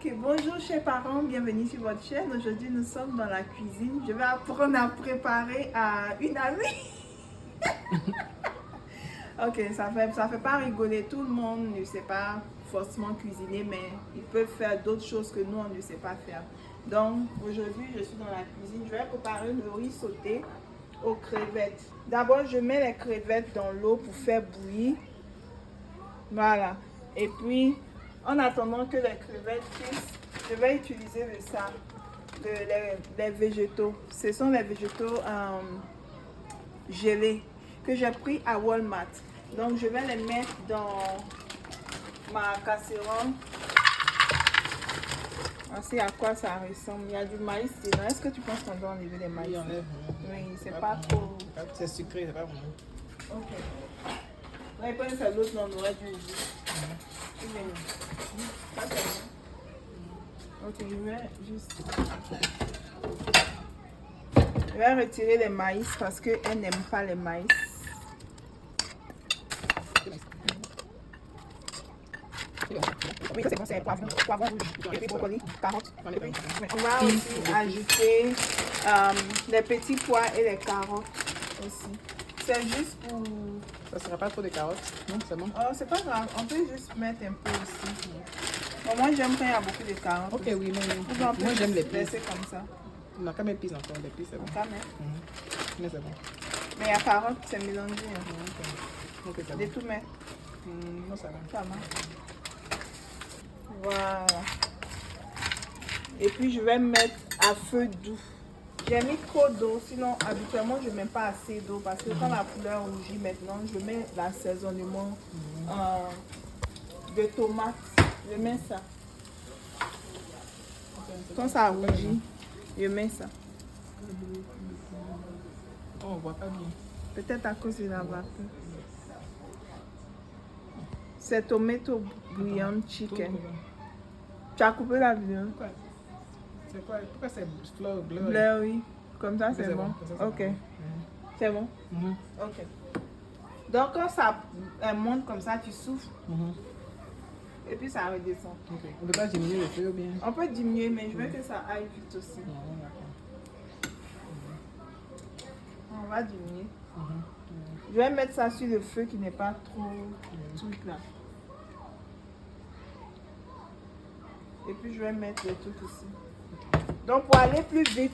Ok, bonjour chers parents, bienvenue sur votre chaîne. Aujourd'hui nous sommes dans la cuisine. Je vais apprendre à préparer à une amie. Ok, ça fait pas rigoler. Tout le monde ne sait pas forcément cuisiner, mais ils peuvent faire d'autres choses que nous on ne sait pas faire. Donc aujourd'hui je suis dans la cuisine. Je vais préparer le riz sauté aux crevettes. D'abord je mets les crevettes dans l'eau pour faire bouillir. Voilà. Et puis en attendant que les crevettes cuisent, je vais utiliser les végétaux. Ce sont les végétaux gelés que j'ai pris à Walmart. Donc je vais les mettre dans ma casserole. Voici à quoi ça ressemble. Il y a du maïs dedans. Est-ce que tu penses qu'on doit enlever les maïs? Oui, c'est pas trop. C'est sucré, c'est pas bon. Ok. Là, il pense que l'autre, on aurait dû ouvrir. Pas tellement. Ok, je vais juste. Je vais retirer les maïs parce qu'elle n'aime pas les maïs. Oui, ça c'est bon, c'est poivron rouge, et puis brocoli, carottes. On va aussi ajouter les petits pois et les carottes aussi. C'est juste pour... Ça sera pas trop de carottes? Non, c'est bon. Oh, c'est pas grave, on peut juste mettre un peu aussi. Bon, moi j'aime quand il y a beaucoup de carottes. Ok, oui, mais Moi j'aime les pis. laisser comme ça. Non, quand même pis encore, les pis c'est bon. Quand même. Mais c'est bon. Mais il y a carottes, c'est mélangé. Hein. Ok, c'est De bon. tout mettre. Non, ça va. Ça marche. Voilà. Et puis je vais mettre à feu doux. J'ai mis trop d'eau, sinon habituellement je ne mets pas assez d'eau parce que quand la couleur rougit maintenant, je mets l'assaisonnement de tomates. Je mets ça. Quand ça rougit, je mets ça. Oh, on voit pas bien. Peut-être à cause de la vapeur. C'est tomato bouillon chicken. Tu as coupé la vidéo? C'est quoi? Pourquoi c'est fleur bleu? Bleu, oui. Comme ça, Ok, c'est bon. Comme ça, Ok. bon. C'est bon? Ok. Donc, quand ça monte comme ça, tu souffles et puis ça redescend. Ok. On ne peut pas diminuer le feu ou bien? On peut diminuer, mais je veux que ça aille vite aussi. Non, d'accord. On va diminuer. Je vais mettre ça sur le feu qui n'est pas trop truc là. Et puis je vais mettre le truc ici. Donc pour aller plus vite,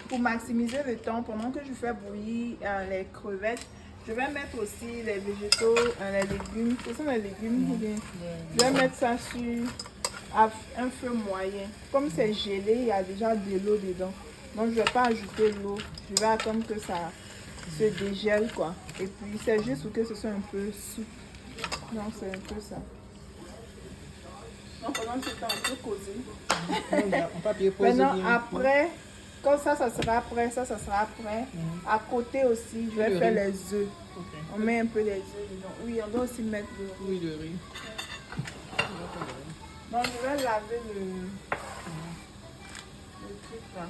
pour maximiser le temps, pendant que je fais bouillir les crevettes, je vais mettre aussi les végétaux, les légumes. Ce sont les légumes. Je vais mettre ça sur un feu moyen. Comme c'est gelé, il y a déjà de l'eau dedans. Donc je ne vais pas ajouter l'eau. Je vais attendre que ça se dégèle quoi. Et puis c'est juste pour que ce soit un peu souple. Donc c'est un peu ça. Donc pendant ce temps, on peut causer. On peut appuyer pause Maintenant, ou bien? après, quand ça sera prêt, ça sera prêt. À côté aussi, je vais faire les œufs. Okay. On met un peu les œufs dedans. Oui, on doit aussi mettre le riz. Oui, le riz. Donc, je vais laver le truc là.